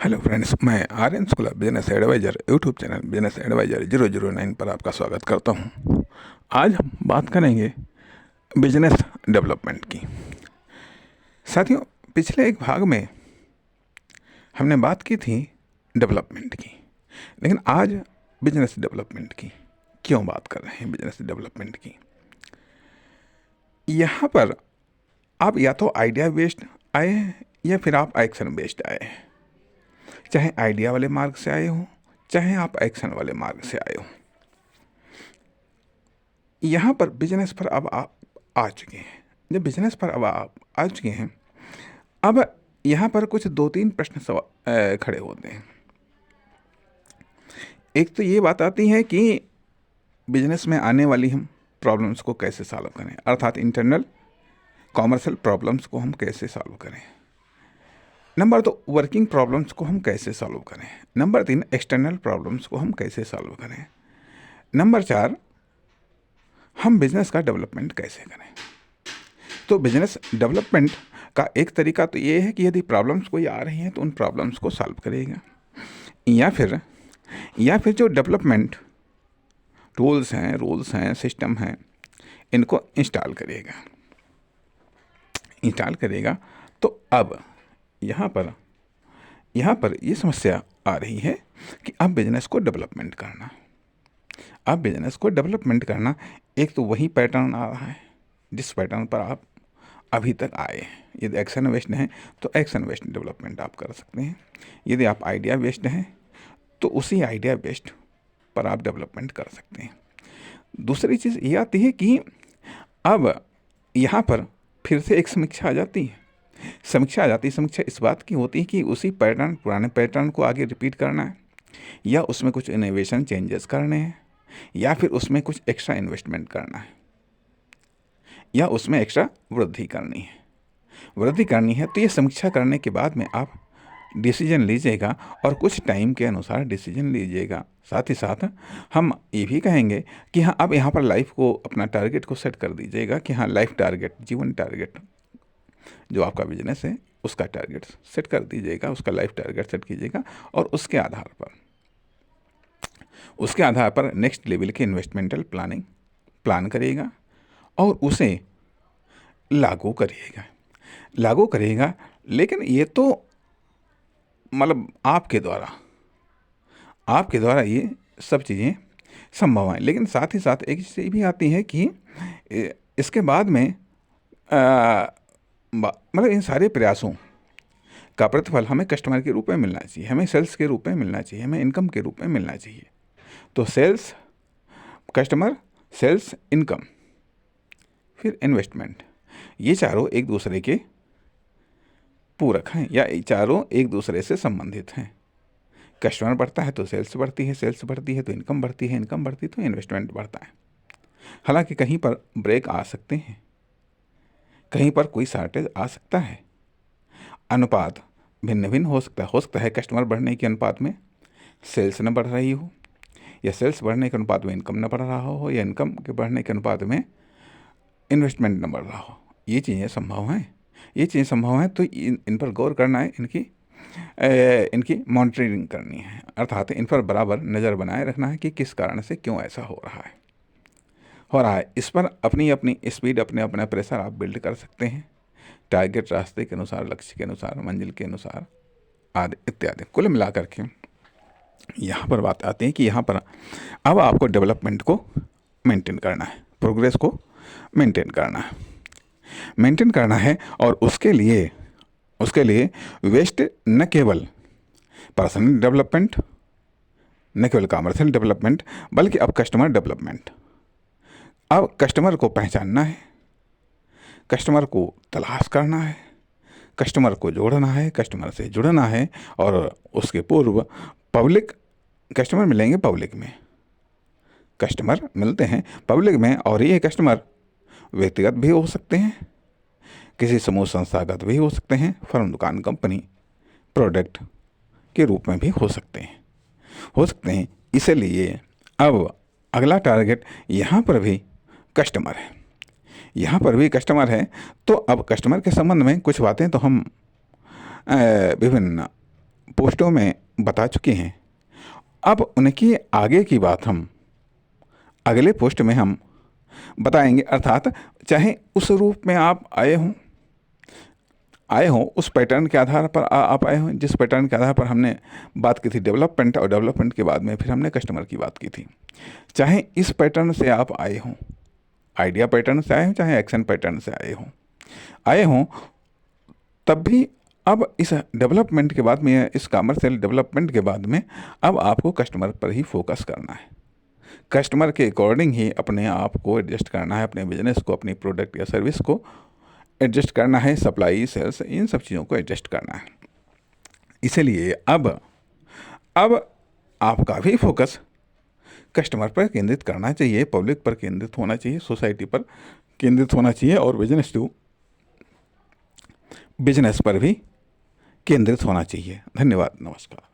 Hello friends, मैं Aryan school of business advisor YouTube channel business advisor 009 पर आपका स्वागत करता हूं। आज हम बात करेंगे बिजनेस डेवलपमेंट की। साथियों, पिछले एक भाग में हमने बात की थी डेवलपमेंट की, लेकिन आज बिजनेस डेवलपमेंट की क्यों बात कर रहे हैं। बिजनेस डेवलपमेंट की यहाँ पर आप या तो आइडिया बेस्ड आए हैं या फिर आप एक्शन बेस्ड आए हैं। चाहे आइडिया वाले मार्ग से आए हो, चाहे आप एक्शन वाले मार्ग से आए हो, यहाँ पर बिजनेस पर अब आप आ चुके हैं। जब बिजनेस पर अब आप आ चुके हैं, अब यहाँ पर कुछ 2-3 प्रश्न खड़े होते हैं। एक तो ये बात आती है कि बिजनेस में आने वाली हम प्रॉब्लम्स को कैसे सॉल्व करें, अर्थात इंटरनल कॉमर्शियल प्रॉब्लम्स को हम कैसे सॉल्व करें। नंबर 2, वर्किंग प्रॉब्लम्स को हम कैसे सॉल्व करें। नंबर 3, एक्सटर्नल प्रॉब्लम्स को हम कैसे सॉल्व करें। नंबर 4, हम बिजनेस का डेवलपमेंट कैसे करें। तो बिजनेस डेवलपमेंट का एक तरीका तो ये है कि यदि प्रॉब्लम्स कोई आ रही हैं तो उन प्रॉब्लम्स को सॉल्व करेगा, या फिर जो डेवलपमेंट टूल्स हैं, रूल्स हैं, सिस्टम हैं, इनको इंस्टॉल करेगा। तो अब यहाँ पर ये समस्या आ रही है कि अब बिजनेस को डेवलपमेंट करना। एक तो वही पैटर्न आ रहा है जिस पैटर्न पर आप अभी तक आए हैं। यदि एक्शन बेस्ड हैं तो एक्शन बेस्ड डेवलपमेंट आप कर सकते हैं। यदि आप आइडिया बेस्ड हैं तो उसी आइडिया बेस्ड पर आप डेवलपमेंट कर सकते हैं। दूसरी चीज़ ये आती है कि अब यहाँ पर फिर से एक समीक्षा आ जाती। समीक्षा इस बात की होती है कि उसी पुराने पैटर्न को आगे रिपीट करना है, या उसमें कुछ इनोवेशन चेंजेस करने हैं, या फिर उसमें कुछ एक्स्ट्रा इन्वेस्टमेंट करना है, या उसमें एक्स्ट्रा वृद्धि करनी है। तो ये समीक्षा करने के बाद में आप डिसीजन लीजिएगा और कुछ टाइम के अनुसार डिसीजन लीजिएगा। साथ ही साथ हम ये भी कहेंगे कि हाँ, अब यहाँ पर लाइफ को, अपना टारगेट को सेट कर दीजिएगा कि हाँ, लाइफ टारगेट, जीवन टारगेट जो आपका बिजनेस है उसका टारगेट सेट कर दीजिएगा, उसका लाइफ टारगेट सेट कीजिएगा और उसके आधार पर नेक्स्ट लेवल के इन्वेस्टमेंटल प्लान करिएगा और उसे लागू करिएगा। लेकिन ये तो मतलब आपके द्वारा ये सब चीज़ें संभव हैं। लेकिन साथ ही साथ एक चीज़ भी आती है कि इसके बाद में मतलब इन सारे प्रयासों का प्रतिफल हमें कस्टमर के रूप में मिलना चाहिए, हमें सेल्स के रूप में मिलना चाहिए, हमें इनकम के रूप में मिलना चाहिए। तो सेल्स, कस्टमर, सेल्स, इनकम, फिर इन्वेस्टमेंट, ये चारों एक दूसरे के पूरक हैं, या चारों एक दूसरे से संबंधित हैं। कस्टमर बढ़ता है तो सेल्स बढ़ती है, सेल्स बढ़ती है तो इनकम बढ़ती है, इनकम बढ़ती है तो इन्वेस्टमेंट बढ़ता है। हालांकि कहीं पर ब्रेक आ सकते हैं, कहीं पर कोई शॉर्टेज आ सकता है, अनुपात भिन्न भिन्न हो सकता है कस्टमर बढ़ने के अनुपात में सेल्स न बढ़ रही हो, या सेल्स बढ़ने के अनुपात में इनकम न बढ़ रहा हो, या इनकम के बढ़ने के अनुपात में इन्वेस्टमेंट न बढ़ रहा हो। ये चीज़ें संभव हैं। तो इन पर गौर करना है, इनकी मॉनिटरिंग करनी है, अर्थात इन पर बराबर नज़र बनाए रखना है कि किस कारण से क्यों ऐसा हो रहा है। इस पर अपनी स्पीड, अपना प्रेशर आप बिल्ड कर सकते हैं, टारगेट रास्ते के अनुसार, लक्ष्य के अनुसार, मंजिल के अनुसार आदि इत्यादि। कुल मिलाकर के यहाँ पर बात आती है कि यहाँ पर अब आपको डेवलपमेंट को मेंटेन करना है, प्रोग्रेस को मेंटेन करना है। और उसके लिए वेस्ट न केवल पर्सनल डेवलपमेंट, न केवल कमर्शियल डेवलपमेंट, बल्कि अब कस्टमर डेवलपमेंट। अब कस्टमर को पहचानना है, कस्टमर को तलाश करना है, कस्टमर को जोड़ना है, कस्टमर से जुड़ना है। और उसके पूर्व कस्टमर मिलेंगे पब्लिक में, और ये कस्टमर व्यक्तिगत भी हो सकते हैं, किसी समूह संस्थागत भी हो सकते हैं, फर्म, दुकान, कंपनी, प्रोडक्ट के रूप में भी हो सकते हैं। इसलिए अब अगला टारगेट यहाँ पर भी कस्टमर है। तो अब कस्टमर के संबंध में कुछ बातें तो हम विभिन्न पोस्टों में बता चुके हैं। अब उनकी आगे की बात हम अगले पोस्ट में हम बताएंगे। अर्थात चाहे उस रूप में आप आए हों उस पैटर्न के आधार पर आप आए हों जिस पैटर्न के आधार पर हमने बात की थी डेवलपमेंट, और डेवलपमेंट के बाद में फिर हमने कस्टमर की बात की थी। चाहे इस पैटर्न से आप आए हों, आइडिया पैटर्न से आए हों, चाहे एक्शन पैटर्न से आए हों, तब भी अब इस डेवलपमेंट के बाद में, इस कमर्शियल डेवलपमेंट के बाद में अब आपको कस्टमर पर ही फोकस करना है। कस्टमर के अकॉर्डिंग ही अपने आप को एडजस्ट करना है, अपने बिजनेस को, अपनी प्रोडक्ट या सर्विस को एडजस्ट करना है, सप्लाई, सेल्स, इन सब चीज़ों को एडजस्ट करना है। इसलिए अब आपका भी फोकस कस्टमर पर केंद्रित करना चाहिए, पब्लिक पर केंद्रित होना चाहिए, सोसाइटी पर केंद्रित होना चाहिए, और बिजनेस टू बिजनेस पर भी केंद्रित होना चाहिए। धन्यवाद, नमस्कार।